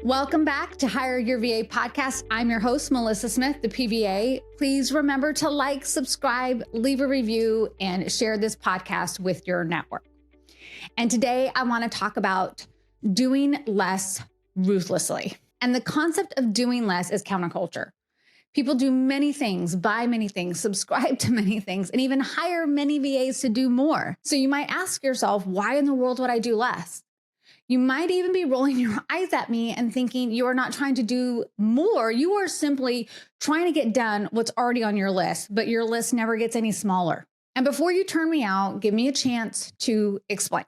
Welcome back to Hire Your VA podcast. I'm your host, Melissa Smith, the PVA. Please remember to like, subscribe, leave a review, and share this podcast with your network. And today I want to talk about doing less ruthlessly. And the concept of doing less is counterculture. People do many things, buy many things, subscribe to many things, and even hire many VAs to do more. So you might ask yourself, why in the world would I do less? You might even be rolling your eyes at me and thinking you are not trying to do more. You are simply trying to get done what's already on your list, but your list never gets any smaller. And before you turn me out, give me a chance to explain.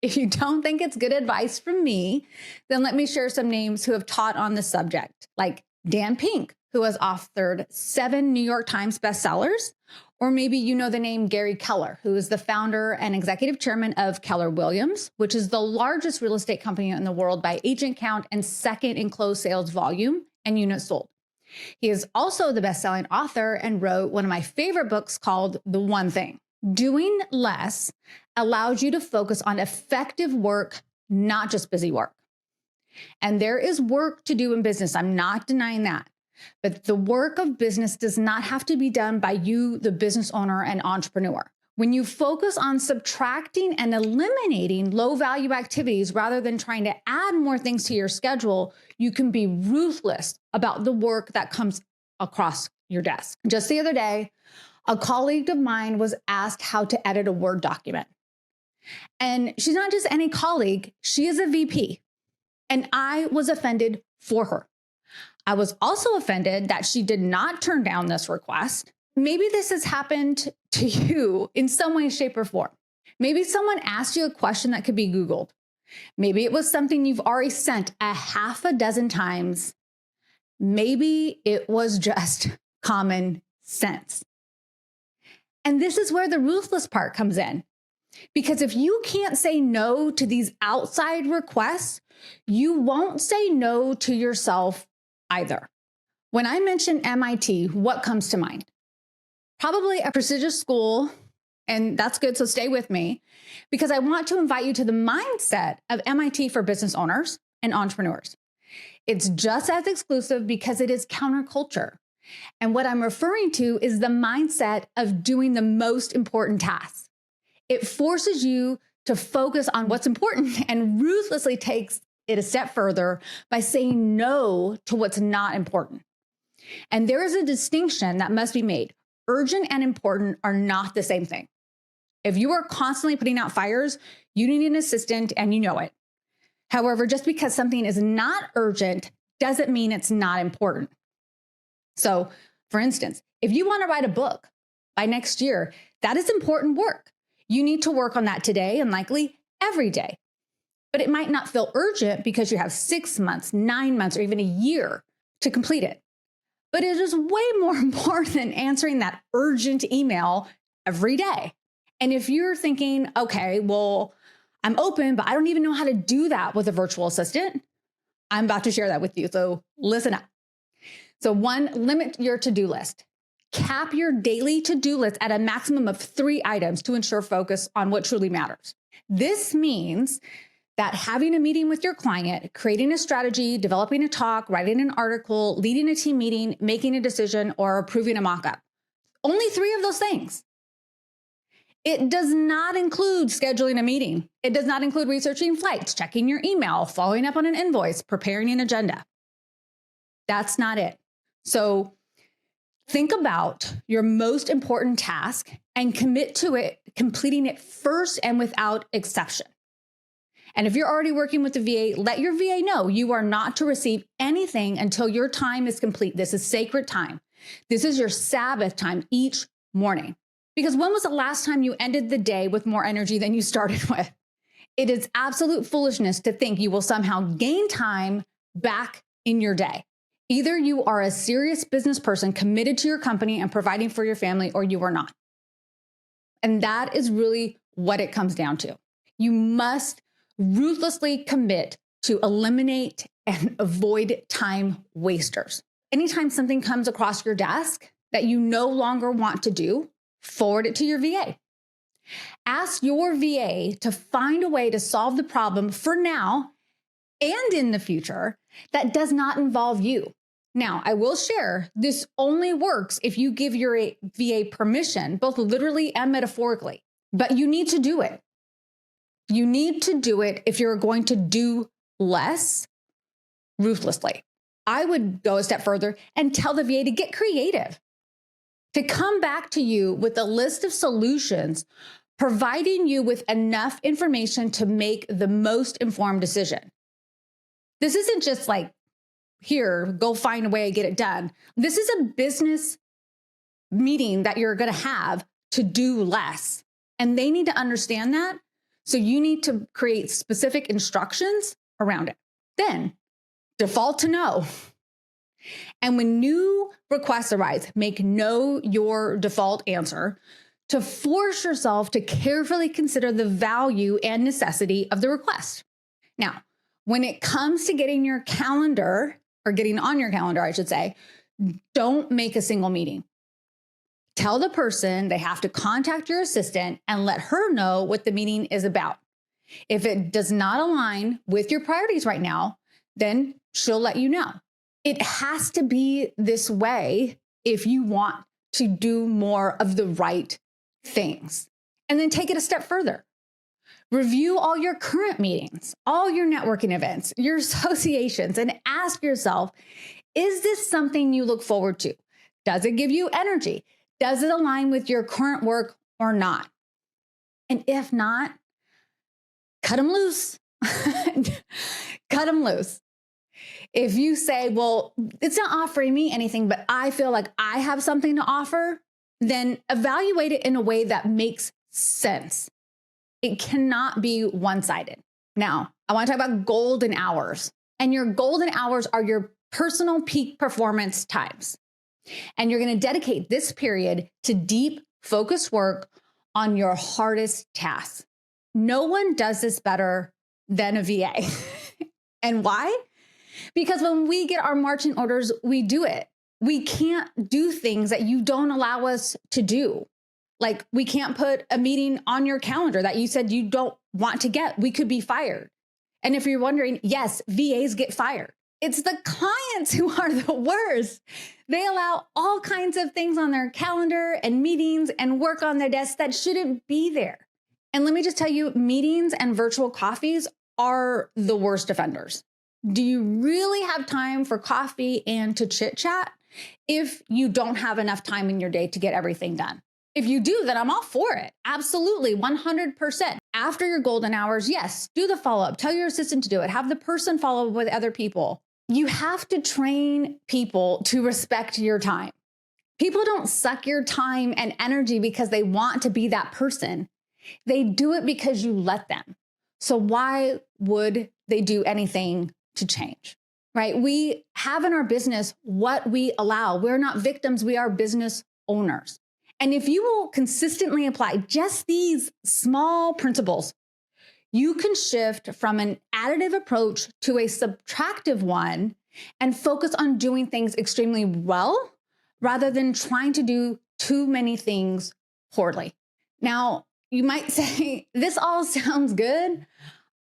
If you don't think it's good advice from me, then let me share some names who have taught on the subject, like Dan Pink, who has authored 7 New York Times bestsellers. Or maybe you know the name Gary Keller, who is the founder and executive chairman of Keller Williams, which is the largest real estate company in the world by agent count and second in closed sales volume and units sold. He is also the best-selling author and wrote one of my favorite books called The One Thing. Doing less allows you to focus on effective work, not just busy work. And there is work to do in business. I'm not denying that. But the work of business does not have to be done by you, the business owner and entrepreneur. When you focus on subtracting and eliminating low-value activities rather than trying to add more things to your schedule, you can be ruthless about the work that comes across your desk. Just the other day, a colleague of mine was asked how to edit a Word document. And she's not just any colleague, she is a VP. And I was offended for her. I was also offended that she did not turn down this request. Maybe this has happened to you in some way, shape, or form. Maybe someone asked you a question that could be Googled. Maybe it was something you've already sent a half a dozen times. Maybe it was just common sense. And this is where the ruthless part comes in. Because if you can't say no to these outside requests, you won't say no to yourself either. When I mention MIT, what comes to mind? Probably a prestigious school, and that's good, so stay with me, because I want to invite you to the mindset of MIT for business owners and entrepreneurs. It's just as exclusive because it is counterculture. And what I'm referring to is the mindset of doing the most important tasks. It forces you to focus on what's important and ruthlessly takes it a step further by saying no to what's not important. And there is a distinction that must be made. Urgent and important are not the same thing. If you are constantly putting out fires, you need an assistant and you know it. However, just because something is not urgent doesn't mean it's not important. So, for instance, if you want to write a book by next year, that is important work. You need to work on that today and likely every day. But it might not feel urgent because you have 6 months, 9 months, or even a year to complete it. But it is way more important than answering that urgent email every day. And if you're thinking, okay, well, I'm open, but I don't even know how to do that with a virtual assistant, I'm about to share that with you. So listen up. So 1, limit your to-do list. Cap your daily to-do list at a maximum of 3 items to ensure focus on what truly matters. This means that having a meeting with your client, creating a strategy, developing a talk, writing an article, leading a team meeting, making a decision, or approving a mock-up. Only 3 of those things. It does not include scheduling a meeting. It does not include researching flights, checking your email, following up on an invoice, preparing an agenda. That's not it. So think about your most important task and commit to it, completing it first and without exception. And if you're already working with the VA, let your VA know you are not to receive anything until your time is complete. This is sacred time. This is your Sabbath time each morning. Because when was the last time you ended the day with more energy than you started with? It is absolute foolishness to think you will somehow gain time back in your day. Either you are a serious business person committed to your company and providing for your family, or you are not. And that is really what it comes down to. You must ruthlessly commit to eliminate and avoid time wasters. Anytime something comes across your desk that you no longer want to do, forward it to your VA. Ask your VA to find a way to solve the problem for now and in the future that does not involve you. Now, I will share this only works if you give your VA permission, both literally and metaphorically, but you need to do it. You need to do it if you're going to do less ruthlessly. I would go a step further and tell the VA to get creative, to come back to you with a list of solutions, providing you with enough information to make the most informed decision. This isn't just like, here, go find a way to get it done. This is a business meeting that you're going to have to do less. And they need to understand that. So you need to create specific instructions around it. Then default to no. And when new requests arise, make no your default answer to force yourself to carefully consider the value and necessity of the request. Now, when it comes to getting your calendar, or getting on your calendar, I should say, don't make a single meeting. Tell the person they have to contact your assistant and let her know what the meeting is about. If it does not align with your priorities right now, then she'll let you know. It has to be this way if you want to do more of the right things. And then take it a step further. Review all your current meetings, all your networking events, your associations, and ask yourself, is this something you look forward to? Does it give you energy? Does it align with your current work or not? And if not, cut them loose. Cut them loose. If you say, well, it's not offering me anything, but I feel like I have something to offer, then evaluate it in a way that makes sense. It cannot be one-sided. Now, I want to talk about golden hours. And your golden hours are your personal peak performance times. And you're going to dedicate this period to deep, focused work on your hardest tasks. No one does this better than a VA. And why? Because when we get our marching orders, we do it. We can't do things that you don't allow us to do. Like, we can't put a meeting on your calendar that you said you don't want to get. We could be fired. And if you're wondering, yes, VAs get fired. It's the clients who are the worst. They allow all kinds of things on their calendar and meetings and work on their desk that shouldn't be there. And let me just tell you, meetings and virtual coffees are the worst offenders. Do you really have time for coffee and to chit chat if you don't have enough time in your day to get everything done? If you do, then I'm all for it. Absolutely, 100%. After your golden hours, yes, do the follow-up. Tell your assistant to do it. Have the person follow up with other people. You have to train people to respect your time. People don't suck your time and energy because they want to be that person. They do it because you let them. So why would they do anything to change, right? We have in our business what we allow. We're not victims. We are business owners. And if you will consistently apply just these small principles, you can shift from an additive approach to a subtractive one and focus on doing things extremely well rather than trying to do too many things poorly. Now, you might say, this all sounds good.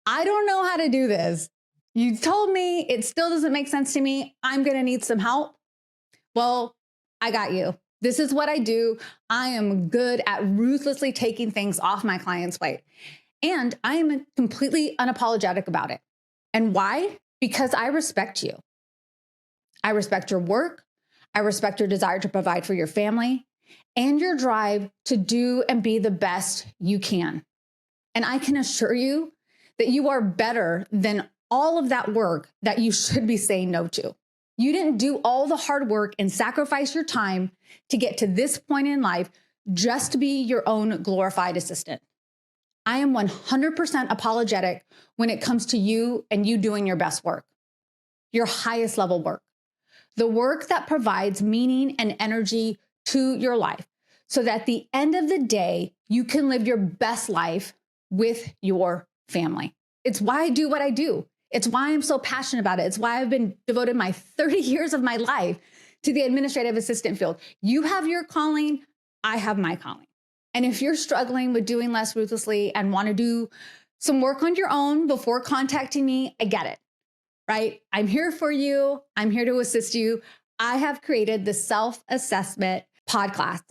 I don't know how to do this. You told me it still doesn't make sense to me. I'm going to need some help. Well, I got you. This is what I do. I am good at ruthlessly taking things off my client's plate. And I am completely unapologetic about it. And why? Because I respect you. I respect your work. I respect your desire to provide for your family and your drive to do and be the best you can. And I can assure you that you are better than all of that work that you should be saying no to. You didn't do all the hard work and sacrifice your time to get to this point in life just to be your own glorified assistant. I am 100% apologetic when it comes to you and you doing your best work, your highest level work, the work that provides meaning and energy to your life so that at the end of the day, you can live your best life with your family. It's why I do what I do. It's why I'm so passionate about it. It's why I've been devoted my 30 years of my life to the administrative assistant field. You have your calling, I have my calling. And if you're struggling with doing less ruthlessly and want to do some work on your own before contacting me, I get it. right? I'm here for you. I'm here to assist you. I have created the self-assessment podcast.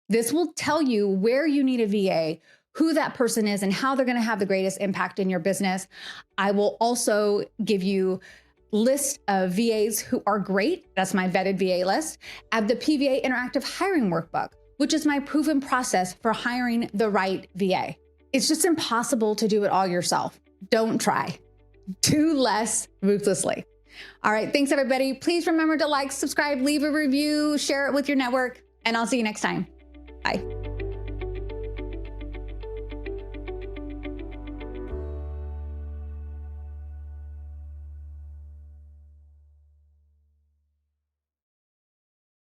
This will tell you where you need a VA, who that person is, and how they're going to have the greatest impact in your business. I will also give you list of VAs who are great. That's my vetted VA list. I have the PVA Interactive Hiring Workbook, which is my proven process for hiring the right VA. It's just impossible to do it all yourself. Don't try. Do less ruthlessly. All right. Thanks, everybody. Please remember to like, subscribe, leave a review, share it with your network, and I'll see you next time. Bye.